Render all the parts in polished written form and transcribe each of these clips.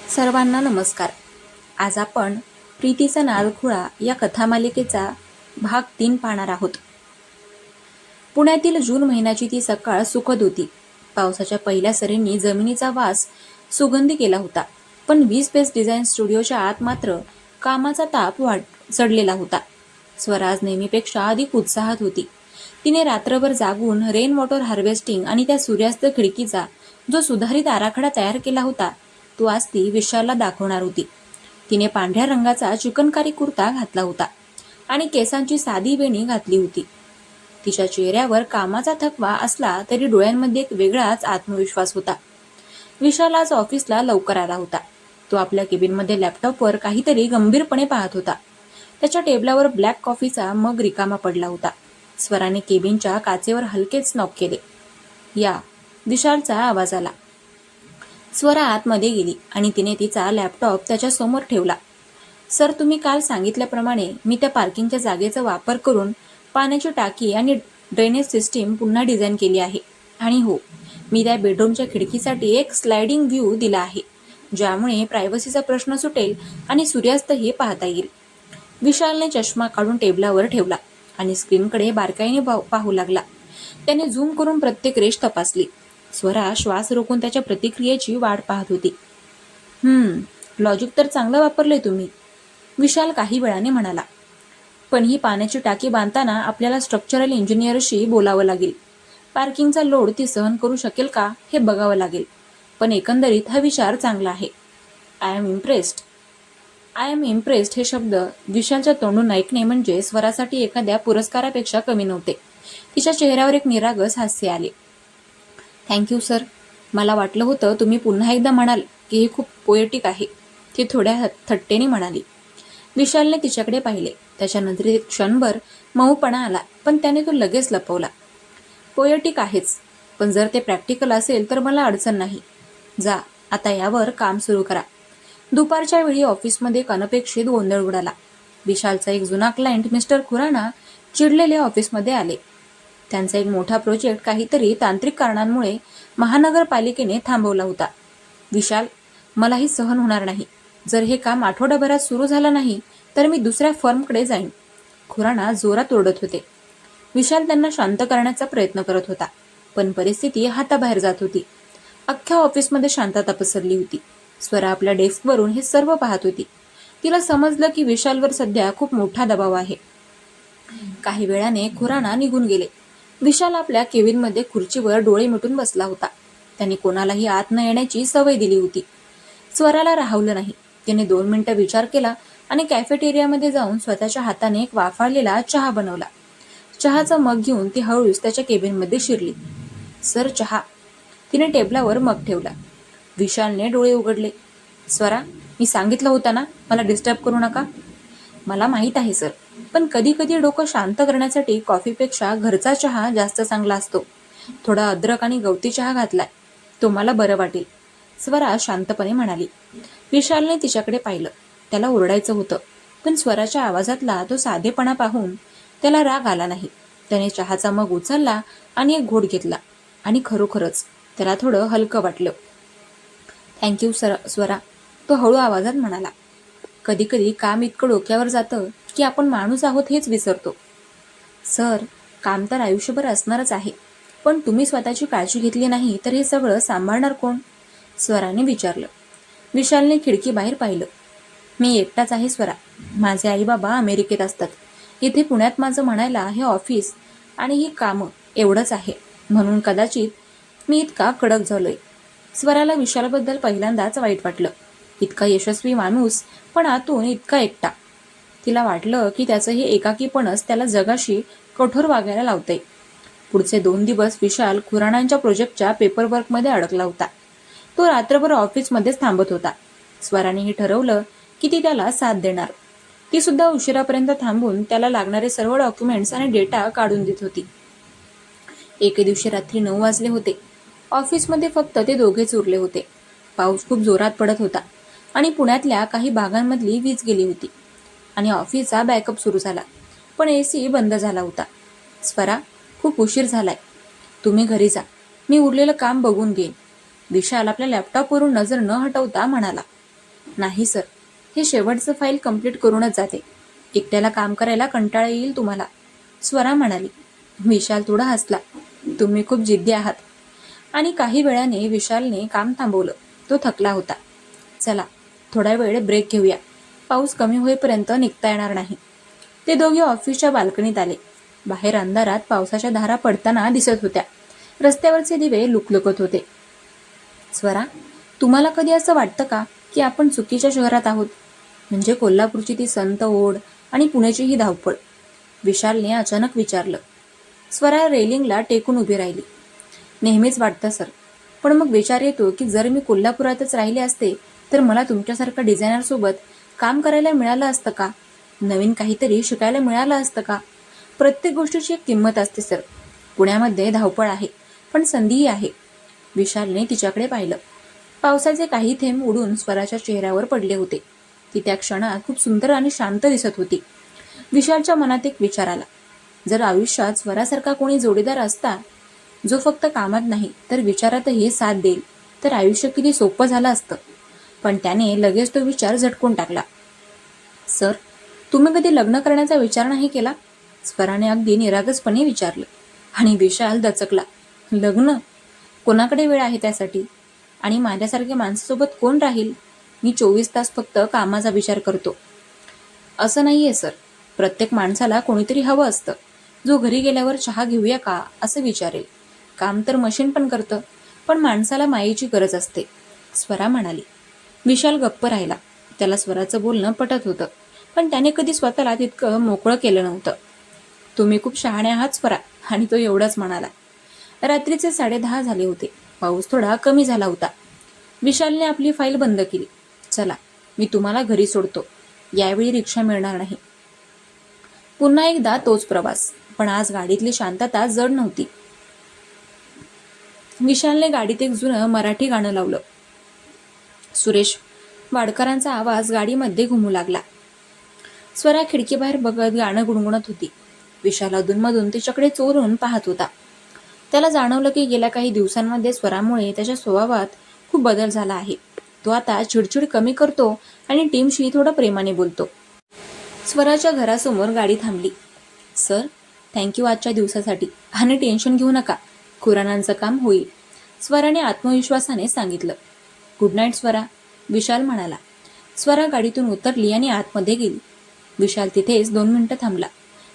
सर्वांना नमस्कार. आज आपण प्रीतीचा नारखुळा या कथामालिकेचा भाग 3 पाहणार आहोत. पुण्यातील जून महिन्याची ती सकाळ सुखद होती. पावसाच्या पहिल्या सरींनी जमिनीचा वास सुगंधी केला होता. पण वी स्पेस डिझाईन स्टुडिओच्या आत मात्र कामाचा ताप चढलेला होता. स्वराज नेहमीपेक्षा अधिक उत्साहात होती. तिने रात्रभर जागून रेन वॉटर हार्वेस्टिंग आणि त्या सूर्यास्त खिडकीचा जो सुधारित आराखडा तयार केला होता तो आज ती विशालला दाखवणार होती. तिने पांढऱ्या रंगाचा चिकनकारी कुर्ता घातला होता आणि केसांची साधी वेणी घातली होती. तिच्या चेहऱ्यावर कामाचा थकवा असला तरी डोळ्यांमध्ये एक वेगळाच आत्मविश्वास होता. विशाल आज ऑफिसला लवकर आला होता. तो आपल्या केबिनमध्ये लॅपटॉपवर काहीतरी गंभीरपणे पाहत होता. त्याच्या टेबलावर ब्लॅक कॉफीचा मग रिकामा पडला होता. स्वराने केबिनच्या काचेवर हलकेच नॉक केले. या विशालचा आवाज आला. स्वरा आतमध्ये गेली आणि तिने तिचा लॅपटॉप त्याच्या समोर ठेवला. सर, तुम्ही काल सांगितल्याप्रमाणे मी त्या पार्किंगच्या जागेचा वापर करून पाण्याची टाकी आणि ड्रेनेज सिस्टीम पुन्हा डिझाईन केली आहे. आणि हो, मी त्या बेडरूमच्या खिडकीसाठी एक स्लायडिंग व्ह्यू दिला आहे, ज्यामुळे प्रायव्हसीचा प्रश्न सुटेल आणि सूर्यास्तही पाहता येईल. विशालने चष्मा काढून टेबलावर ठेवला आणि स्क्रीनकडे बारकाईने पाहू लागला. त्याने झूम करून प्रत्येक रेष तपासली. स्वरा श्वास रोखून त्याच्या प्रतिक्रियेची वाट पाहत होती. लॉजिक तर चांगलं वापरलंय तुम्ही, विशाल काही वेळाने म्हणाला. पण ही पाण्याची टाकी बांधताना आपल्याला स्ट्रक्चरल इंजिनियरशी बोलावं लागेल. पार्किंगचा लोड ती सहन करू शकेल का हे बघावं लागेल. पण एकंदरीत हा विचार चांगला आहे. आय एम इम्प्रेस्ड हे शब्द विशालच्या तोंडून ऐकणे म्हणजे स्वरासाठी एखाद्या पुरस्कारापेक्षा कमी नव्हते. तिच्या चेहऱ्यावर एक निरागस हास्य आले. Thank you sir. मला वाटलं होतं तुम्ही पुन्हा एकदा म्हणाल की हे खूप पोएटिक आहे, ती थोड्या थट्टेने म्हणाली. विशालने तिच्याकडे पाहिले. त्याच्या नजरेत एक क्षणभर मऊपणा आला, पण त्याने तो लगेच लपवला. पोएटिक आहेच, पण जर ते प्रॅक्टिकल असेल तर मला अडचण नाही. जा, आता यावर काम सुरू करा. दुपारच्या वेळी ऑफिसमध्ये एक अनपेक्षित गोंधळ उडाला. विशालचा एक जुना क्लायंट मिस्टर खुराना चिडलेले ऑफिसमध्ये आले. त्यांचा एक मोठा प्रोजेक्ट काहीतरी तांत्रिक कारणांमुळे महानगरपालिकेने थांबवला होता. विशाल, मलाही सहन होणार नाही. जर हे काम आठवड्याभरात सुरू झालं नाही तर मी दुसऱ्या फर्मकडे जाईन, खुराना जोरात ओरडत होते. विशाल त्यांना शांत करण्याचा प्रयत्न करत होता, पण परिस्थिती हाताबाहेर जात होती. अख्ख्या ऑफिसमध्ये शांतता पसरली होती. स्वरा आपल्या डेस्कवरून हे सर्व पाहत होती. तिला समजलं की विशालवर सध्या खूप मोठा दबाव आहे. काही वेळाने खुराना निघून गेले. विशाल आपल्या केबिनमध्ये खुर्चीवर डोळे मिटून बसला होता. त्याने कोणालाही आत न येण्याची सवय दिली होती. स्वराला राहवलं नाही. तिने 2 मिनिटं विचार केला आणि कॅफेटेरियामध्ये जाऊन स्वतःच्या हाताने एक वाफाळलेला चहा बनवला. चहाचा मग घेऊन ती हळूच त्याच्या केबिनमध्ये शिरली. सर, चहा. तिने टेबलावर मग ठेवला. विशालने डोळे उघडले. स्वरा, मी सांगितलं होतं ना, मला डिस्टर्ब करू नका. मला माहीत आहे सर, पण कधी कधी डोकं शांत करण्यासाठी कॉफीपेक्षा घरचा चहा जास्त चांगला असतो. थोडा अद्रक आणि गवती चहा घातलाय, तुम्हाला बरं वाटेल, स्वरा शांतपणे म्हणाली. विशालने तिच्याकडे पाहिलं. त्याला ओरडायचं होतं, पण स्वराच्या आवाजातला तो साधेपणा पाहून त्याला राग आला नाही. त्याने चहाचा मग उचलला आणि एक घोट घेतला आणि खरोखरच त्याला थोडं हलकं वाटलं. थँक्यू स्वरा, तो हळू आवाजात म्हणाला. कधी कधी काम इतकं डोक्यावर जातं की आपण माणूस आहोत हेच विसरतो. सर, काम तर आयुष्यभर असणारच आहे, पण तुम्ही स्वतःची काळजी घेतली नाही तर हे सगळं सांभाळणार कोण, स्वराने विचारलं. विशालने खिडकी बाहेर पाहिलं. मी एकटाच आहे स्वरा. माझे आई बाबा अमेरिकेत असतात. इथे पुण्यात माझं म्हणायला हे ऑफिस आणि ही कामं एवढंच आहे, म्हणून कदाचित मी इतका कडक झालोय. स्वराला विशालबद्दल पहिल्यांदाच वाईट वाटलं. इतका यशस्वी माणूस, पण आतून इतका एकटा. तिला वाटलं की त्याचं हे एकाकीपणच त्याला जगाशी कठोर वागायला लावतंय. पुढचे 2 दिवस विशाल खुराणांच्या प्रोजेक्टच्या पेपरवर्कमध्ये अडकला होता. तो रात्रभर ऑफिसमध्येच थांबत होता. स्वरानेही ठरवलं की ती त्याला साथ देणार. ती सुद्धा उशिरापर्यंत थांबून त्याला लागणारे सर्व डॉक्युमेंट्स आणि डेटा काढून देत होती. एके दिवशी रात्री 9 वाजले होते. ऑफिसमध्ये फक्त ते दोघेच उरले होते. पाऊस खूप जोरात पडत होता आणि पुण्यातल्या काही भागांमधली वीज गेली होती आणि ऑफिसचा बॅकअप सुरू झाला, पण AC बंद झाला होता. स्वरा, खूप उशीर झालाय, तुम्ही घरी जा, मी उरलेलं काम बघून घेईन, विशाल आपल्या लॅपटॉपवरून नजर न हटवता म्हणाला. नाही सर, हे शेवटचं फाईल कंप्लीट करूनच जाते. एकट्याला काम करायला कंटाळा येईल तुम्हाला, स्वरा म्हणाली. विशाल थोडा हसला. तुम्ही खूप जिद्दी आहात. आणि काही वेळाने विशालने काम थांबवलं. तो थकला होता. चला, थोडा वेळ ब्रेक घेऊया. पाऊस कमी होईपर्यंत निघता येणार नाही. ते दोघे ऑफिसच्या बाल्कनीत आले. बाहेर अंधारात पावसाच्या धारा पडताना दिसत होत्या. रस्त्यावरचे दिवे लुकलुकत होते. स्वरा, तुम्हाला कधी असं वाटतं का की आपण चुकीच्या शहरात आहोत? म्हणजे कोल्हापूरची ती संत ओढ आणि पुण्याची ही धावपळ? विशालने अचानक विचारलं. स्वरा रेलिंगला टेकून उभी राहिली. नेहमीच वाटतं सर, पण मग विचार येतो की जर मी कोल्हापुरातच राहिले असते तर मला तुमच्यासारखा डिझायनर सोबत काम करायला मिळालं असतं का? नवीन काहीतरी शिकायला मिळालं असतं का? प्रत्येक गोष्टीची एक किंमत असते सर. पुण्यामध्ये धावपळ आहे, पण संधीही आहे. विशालने तिच्याकडे पाहिलं. पावसाचे काही थेंब उडून स्वराच्या चेहऱ्यावर पडले होते. ती त्या क्षणात खूप सुंदर आणि शांत दिसत होती. विशालच्या मनात एक विचार आला. जर आयुष्यात स्वरासारखा कोणी जोडीदार असता, जो फक्त कामात नाही तर विचारातही साथ देईल, तर आयुष्य किती सोपं झालं असतं. पण त्याने लगेच तो विचार झटकून टाकला. सर, तुम्ही कधी लग्न करण्याचा विचार नाही केला? स्वराने अगदी निरागसपणे विचारलं. आणि विशाल दचकला. लग्न? कोणाकडे वेळ आहे त्यासाठी? आणि माझ्यासारख्या माणसासोबत कोण राहील? मी 24 तास फक्त कामाचा विचार करतो. असं नाहीये सर. प्रत्येक माणसाला कोणीतरी हवं असतं, जो घरी गेल्यावर चहा घेऊया का असं विचारेल. काम तर मशीन पण करतं, पण माणसाला मायेची गरज असते, स्वरा म्हणाली. विशाल गप्प राहिला. त्याला स्वराचं बोलणं पटत होतं, पण त्याने कधी स्वतःला तितकं मोकळं केलं नव्हतं. तुम्ही खूप शहाणे आहात स्वरा, आणि तो एवढंच म्हणाला. रात्रीचे 10:30 झाले होते. पाऊस थोडा कमी झाला होता. विशालने आपली फाईल बंद केली. चला, मी तुम्हाला घरी सोडतो. यावेळी रिक्षा मिळणार नाही. पुन्हा एकदा तोच प्रवास, पण आज गाडीतली शांतता जड नव्हती. विशालने गाडीत एक जुनं मराठी गाणं लावलं. सुरेश वाडकरांचा आवाज गाडीमध्ये घुमू लागला. स्वरा खिडकीबाहेर बघत गाणं गुणगुणत होती. विशाल अधूनमधून तिच्याकडे चोरून पाहत होता. त्याला जाणवलं की गेल्या काही दिवसांमध्ये स्वरामुळे त्याच्या स्वभावात खूप बदल झाला आहे. तो आता चिडचिड कमी करतो आणि टीमशी थोडं प्रेमाने बोलतो. स्वराच्या घरासमोर गाडी थांबली. सर, थँक्यू आजच्या दिवसासाठी, आणि टेन्शन घेऊ नका, खुरानांचं काम होईल, स्वराने आत्मविश्वासाने सांगितलं. गुड नाईट स्वरा, विशाल म्हणाला. स्वरा गाडीतून उतरली आणि आतमध्ये गेली. विशाल तिथेच 2 मिनिटं थांबला.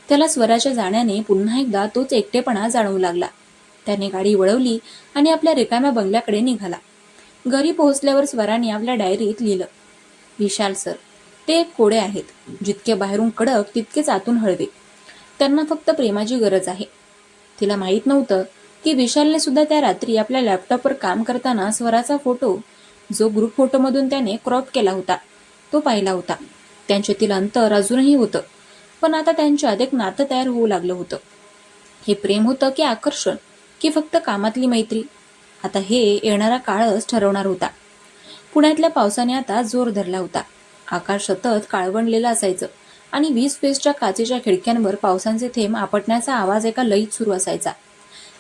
त्याला स्वराच्या जाण्याने पुन्हा एकदा तोच एकटेपणा जाणवू लागला. त्याने गाडी वळवली आणि आपल्या रिकाम्या बंगल्याकडे निघाला. घरी पोहोचल्यावर स्वराने आपल्या डायरीत लिहिलं. विशाल सर, ते एक कोडे आहेत. जितके बाहेरून कडक तितकेच आतून हळवे. त्यांना फक्त प्रेमाची गरज आहे. तिला माहीत नव्हतं की विशालने सुद्धा त्या रात्री आपल्या लॅपटॉपवर काम करताना स्वराचा फोटो, जो ग्रुप फोटोमधून त्याने क्रॉप केला होता, तो पाहिला होता. त्यांच्यातील अंतर अजूनही होतं, पण आता त्यांच्यात एक नातं तयार होऊ लागलं होतं. हे प्रेम होतं की आकर्षण, की फक्त कामातली मैत्री? आता हे येणारा काळच ठरवणार होता. पुण्यातल्या पावसाने आता जोर धरला होता. आकाश सतत काळवंडलेलं असायचं आणि 20 पेजच्या काचेच्या खिडक्यांवर पावसाचे थेंब आपटण्याचा आवाज एका लयीत सुरू असायचा.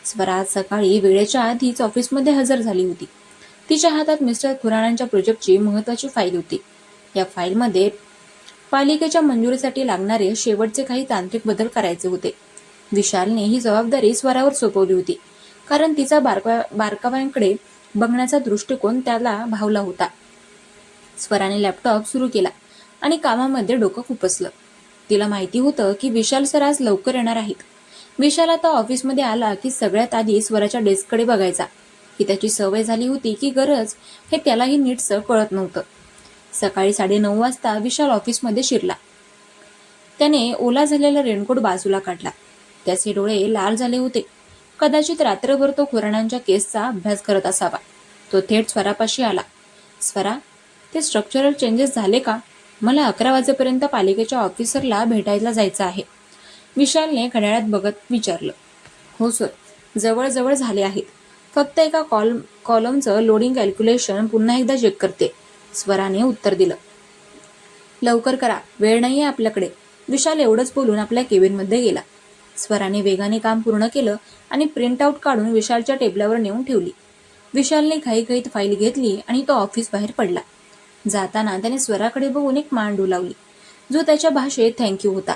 स्वरा आज सकाळी वेळेच्या आधीच ऑफिसमध्ये हजर झाली होती. तिच्या हातात मिस्टर खुरानांच्या प्रोजेक्टची महत्त्वाची फाईल होती. या फाईलमध्ये पालिकेच्या मंजुरीसाठी लागणारे शेवटचे काही तांत्रिक बदल करायचे होते. विशालने ही जबाबदारी स्वरावर सोपवली होती, कारण तिचा बारकाव्यांकडे बघण्याचा दृष्टिकोन त्याला भावला होता. स्वराने लॅपटॉप सुरू केला आणि कामामध्ये डोकं खुपसलं. तिला माहिती होतं की विशाल सर आज लवकर येणार आहेत. विशाल आता ऑफिसमध्ये आला की सगळ्यात आधी स्वराच्या डेस्ककडे बघायचा. ही त्याची सवय झाली होती की गरज, हे त्यालाही नीटसं कळत नव्हतं. सकाळी 9:30 वाजता विशाल ऑफिसमध्ये शिरला. त्याने ओला झालेला रेनकोट बाजूला काढला. त्याचे डोळे लाल झाले होते. कदाचित रात्रभर तो खुरानांच्या केसचा अभ्यास करत असावा. तो थेट स्वरापाशी आला. स्वरा, ते स्ट्रक्चरल चेंजेस झाले का? मला 11 वाजेपर्यंत पालिकेच्या ऑफिसरला भेटायला जायचं आहे, विशालने घड्याळात बघत विचारलं. हो सर, जवळजवळ झाले आहेत. फक्त एका कॉलमचं लोडिंग कॅल्क्युलेशन पुन्हा एकदा चेक करते, स्वराने उत्तर दिलं. लवकर करा, वेळ नाहीये आपल्याकडे, विशाल एवढंच बोलून आपल्या केबिनमध्ये गेला. स्वराने वेगाने काम पूर्ण केलं आणि प्रिंटआउट काढून विशालच्या टेबलावर नेऊन ठेवली. विशालने घाईघाईत फाईल घेतली आणि तो ऑफिस बाहेर पडला. जाताना त्याने स्वराकडे बघून एक मान डोलावली, जो त्याच्या भाषेत थँक्यू होता.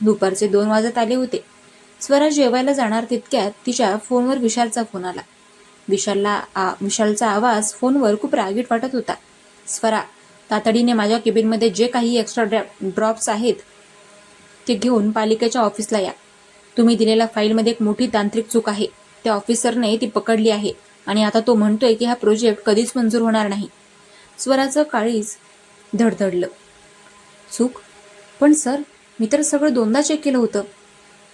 दुपारचे 2 वाजत आले होते. स्वरा जेवायला जाणार तितक्यात तिच्या फोनवर विशालचा फोन आला. विशालचा आवाज फोनवर खूप रागीट वाटत होता. स्वरा, तातडीने माझ्या केबिनमध्ये जे काही एक्स्ट्रा ड्रॉप्स आहेत ते घेऊन पालिकेच्या ऑफिसला या. तुम्ही दिलेल्या फाईलमध्ये एक मोठी तांत्रिक चूक आहे. त्या ऑफिसरने ती पकडली आहे आणि आता तो म्हणतोय की हा प्रोजेक्ट कधीच मंजूर होणार नाही. स्वराचं काळीज धडधडलं. चूक? पण सर, मी तर सगळं 2दा चेक केलं होतं.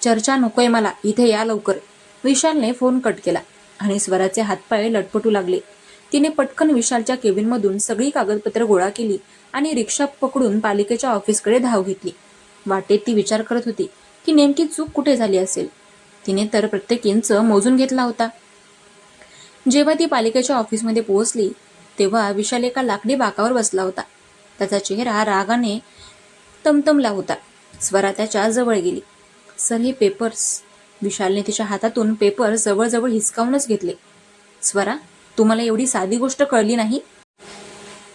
चर्चा नकोय मला, इथे या लवकर. विशालने फोन कट केला आणि स्वराचे हातपाय लटपटू लागले. तिने पटकन विशालच्या केबिनमधून सगळी कागदपत्र गोळा केली आणि रिक्षा पकडून पालिकेच्या ऑफिसकडे धाव घेतली. वाटेत ती विचार करत होती की नेमकी चूक कुठे झाली असेल. तिने तर प्रत्येक इंच मोजून घेतला होता. जेव्हा ती पालिकेच्या ऑफिसमध्ये पोहोचली तेव्हा विशाल एका लाकडी बाकावर बसला होता. त्याचा चेहरा रागाने तमतमला होता. स्वरा त्याच्या जवळ गेली. सर, हे पेपर्स. विशालने तिच्या हातातून पेपर जवळजवळ हिसकावूनच घेतले. स्वरा, तुम्हाला एवढी साधी गोष्ट कळली नाही?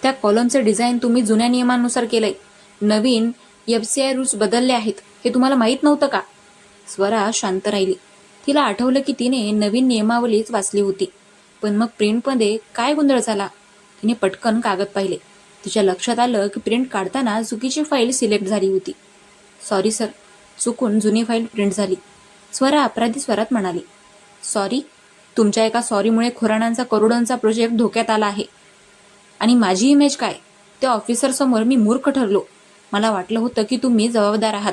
त्या कॉलमचे डिझाईन तुम्ही जुन्या नियमांनुसार केलंय. नवीन FCI रूल्स बदलले आहेत, हे तुम्हाला माहीत नव्हतं का? स्वरा शांत राहिली. तिला आठवलं की तिने नवीन नियमावलीच वाचली होती. पण मग प्रिंटमध्ये काय गोंधळ झाला? तिने पटकन कागद पाहिले. तिच्या लक्षात आलं की प्रिंट काढताना चुकीची फाईल सिलेक्ट झाली होती. सॉरी सर, चुकून जुनी फाईल प्रिंट झाली. स्वरा अपराधी स्वरात म्हणाली. सॉरी? तुमच्या एका सॉरीमुळे खुराणांचा करोडोंचा प्रोजेक्ट धोक्यात आला आहे. आणि माझी इमेज काय? त्या ऑफिसरसमोर मी मूर्ख ठरलो. मला वाटलं होतं की तुम्ही जबाबदार आहात,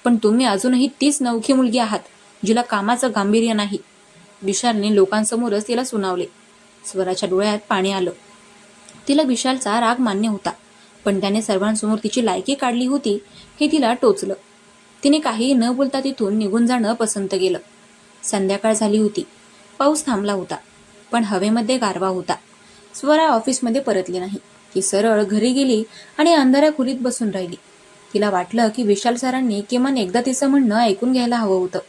पण तुम्ही अजूनही तीच नवखी मुलगी आहात जिला कामाचं गांभीर्य नाही. विशालने लोकांसमोरच तिला सुनावले. स्वराच्या डोळ्यात पाणी आलं. तिला विशालचा राग मान्य होता, पण त्याने सर्वांसमोर तिची लायकी काढली होती हे तिला टोचलं. तिने काहीही न बोलता तिथून निघून जाणं पसंत केलं. संध्याकाळ झाली होती. पाऊस थांबला होता, पण हवेमध्ये गारवा होता. स्वरा ऑफिसमध्ये परतली नाही. ती सरळ घरी गेली आणि अंधाऱ्या खोलीत बसून राहिली. तिला वाटलं की विशाल सरांनी किमान एकदा तिचं म्हणणं ऐकून घ्यायला हवं होतं.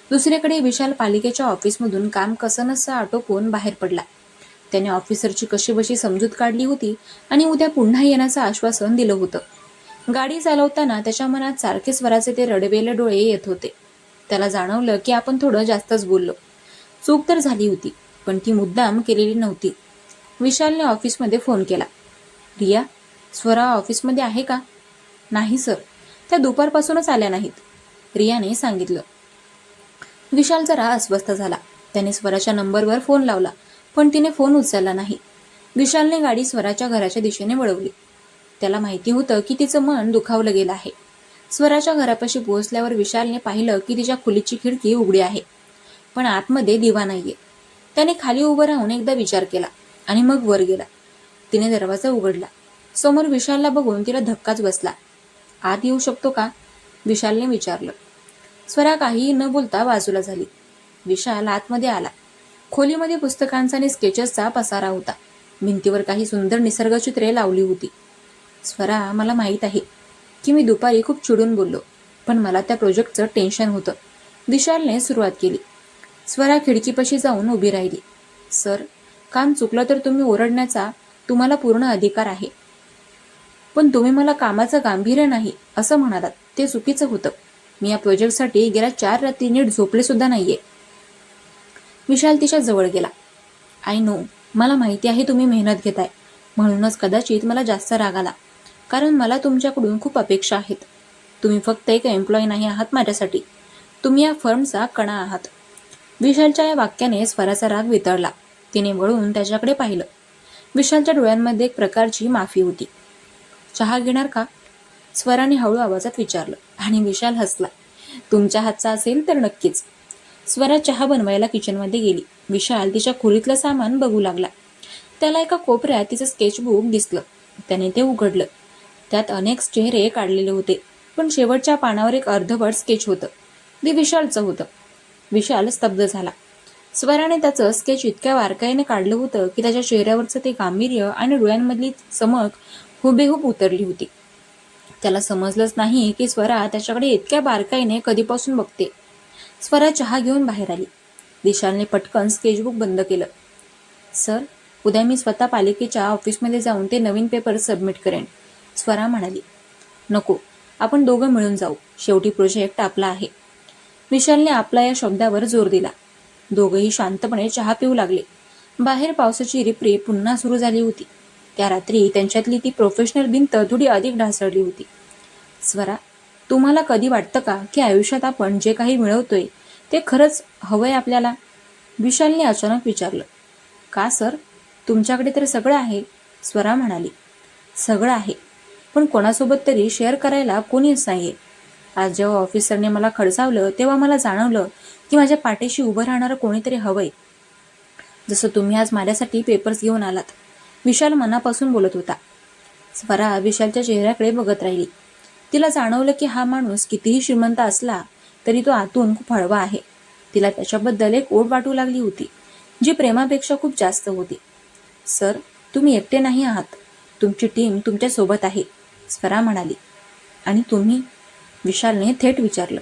दुसरीकडे विशाल पालिकेच्या ऑफिसमधून काम कसं नसं आटोपून बाहेर पडला. त्याने ऑफिसरची कशीबशी समजूत काढली होती आणि उद्या पुन्हा येण्याचं आश्वासन दिलं होतं. गाडी चालवताना त्याच्या मनात सारखे स्वराचे ते रडवेले डोळे येत होते. त्याला जाणवलं की आपण थोडं जास्तच बोललो. चूक तर झाली होती, पण ती मुद्दाम केलेली नव्हती. विशालने ऑफिसमध्ये फोन केला. रिया, स्वरा ऑफिसमध्ये आहे का? नाही सर, त्या दुपारपासूनच आल्या नाहीत, रियाने सांगितलं. विशाल जरा अस्वस्थ झाला. त्याने स्वराच्या नंबरवर फोन लावला, पण तिने फोन उचलला नाही. विशालने गाडी स्वराच्या घराच्या दिशेने वळवली. त्याला माहिती होतं की तिचं मन दुखावलं गेलं आहे. स्वराच्या घरापाशी पोहोचल्यावर विशालने पाहिलं की तिच्या खोलीची खिडकी उघडी आहे, पण आतमध्ये दिवा नाहीये. त्याने खाली उभं राहून एकदा विचार केला आणि मग वर गेला. तिने दरवाजा उघडला. समोर विशालला बघून तिला धक्काच बसला. आत येऊ शकतो का? विशालने विचारलं. स्वरा काहीही न बोलता बाजूला झाली. विशाल आतमध्ये आला. खोलीमध्ये पुस्तकांचा आणि स्केचेसचा पसारा होता. भिंतीवर काही सुंदर निसर्गचित्रे लावली होती. स्वरा, मला माहीत आहे की मी दुपारी खूप चिडून बोललो, पण मला त्या प्रोजेक्टचं टेन्शन होतं. विशालने सुरुवात केली. स्वरा खिडकीपाशी जाऊन उभी राहिली. सर, काम चुकलं तर तुम्ही ओरडण्याचा तुम्हाला पूर्ण अधिकार आहे, पण तुम्ही मला कामाचं गांभीर्य नाही असं म्हणालात, ते चुकीचं होतं. मी या प्रोजेक्टसाठी गेल्या 4 रात्री नीट झोपले सुद्धा नाहीये. विशाल तिच्या जवळ गेला. आय नो, मला माहिती आहे तुम्ही मेहनत घेताय, म्हणूनच कदाचित मला जास्त राग आला, कारण मला तुमच्याकडून खूप अपेक्षा आहेत. तुम्ही फक्त एक एम्प्लॉई नाही आहात माझ्यासाठी, तुम्ही या फर्मचा कणा आहात. विशालच्या या वाक्याने स्वराचा राग वितळला. तिने वळून त्याच्याकडे पाहिलं. विशालच्या डोळ्यांमध्ये एक प्रकारची माफी होती. चहा घेणार का? स्वराने हळू आवाजात विचारलं आणि विशाल हसला. तुमच्या हातचा असेल तर नक्कीच. स्वरा चहा बनवायला किचनमध्ये गेली. विशाल तिच्या खोलीतलं सामान बघू लागला. त्याला एका कोपऱ्यात तिचं स्केचबुक दिसलं. त्याने ते उघडलं. त्यात अनेक चेहरे काढलेले होते, पण शेवटच्या पानावर एक अर्धवट स्केच होतं. ते विशालचं होतं. विशाल स्तब्ध झाला. स्वराने त्याचं स्केच इतक्या बारकाईने काढलं होतं की त्याच्या चेहऱ्यावरचं ते गांभीर्य आणि डोळ्यांमधली चमक हुबेहूब उतरली होती. त्याला समजलंच नाही की स्वरा त्याच्याकडे इतक्या बारकाईने कधीपासून बघते. स्वरा चहा घेऊन बाहेर आली. विशालने पटकन स्केचबुक बंद केलं. सर, उद्या मी स्वतः पालिकेच्या ऑफिसमध्ये जाऊन ते नवीन पेपर सबमिट करेन. स्वरा म्हणाली. नको, आपण दोघं मिळून जाऊ. शेवटी प्रोजेक्ट आपला आहे. विशालने आपला या शब्दावर जोर दिला. दोघंही शांतपणे चहा पिऊ लागले. बाहेर पावसाची रिपरिप पुन्हा सुरू झाली होती. त्या रात्री त्यांच्यातली ती प्रोफेशनल भिंत थोडी अधिक ढासळली होती. स्वरा, तुम्हाला कधी वाटतं का की आयुष्यात आपण जे काही मिळवतोय ते खरंच हवंय आपल्याला? विशालने अचानक विचारलं. का सर? तुमच्याकडे तर सगळं आहे. स्वरा म्हणाली. सगळं आहे, पण कोणासोबत तरी शेअर करायला कोणीच नाहीये. आज जेव्हा ऑफिसरने मला खडसावलं तेव्हा मला जाणवलं की माझ्या पाठीशी उभं राहणारं कोणीतरी हवंय. जसं तुम्ही आज माझ्यासाठी पेपर्स घेऊन आलात. विशाल मनापासून बोलत होता. स्वरा विशालच्या चेहऱ्याकडे बघत राहिली. तिला जाणवलं की हा माणूस कितीही श्रीमंत असला तरी तो आतून खूप हळवा आहे. तिला त्याच्याबद्दल एक ओढ वाटू लागली होती, जी प्रेमापेक्षा खूप जास्त होती. सर, तुम्ही एकटे नाही आहात. तुमची टीम तुमच्या सोबत आहे, स्वरा म्हणाली. आणि तुम्ही? विशालने थेट विचारलं.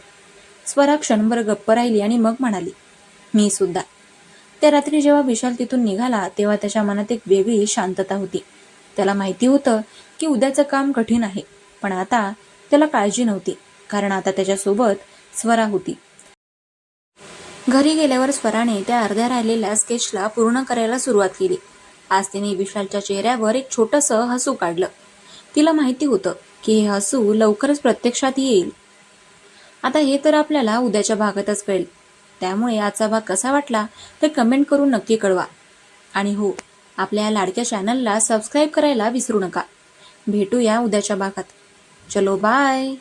स्वरा क्षणभर गप्प राहिली आणि मग म्हणाली. मी सुद्धा. त्या रात्री जेव्हा विशाल तिथून निघाला तेव्हा त्याच्या मनात एक वेगळी शांतता होती. त्याला माहिती होतं की उद्याचं काम कठीण आहे, पण आता त्याला काळजी नव्हती, कारण आता त्याच्यासोबत स्वरा होती. घरी गेल्यावर स्वराने त्या अर्ध्या राहिलेल्या स्केचला पूर्ण करायला सुरुवात केली. आज तिने विशालच्या चेहऱ्यावर एक छोटंसं हसू काढलं. तिला माहिती होतं की हे हसू लवकरच प्रत्यक्षात येईल. आता हे तर आपल्याला उद्याच्या भागातच कळेल. त्यामुळे आजचा भाग कसा वाटला ते कमेंट करून नक्की कळवा. आणि हो, आपल्या लाडक्या चॅनलला सबस्क्राईब करायला विसरू नका. भेटूया उद्याच्या भागात. चलो बाय.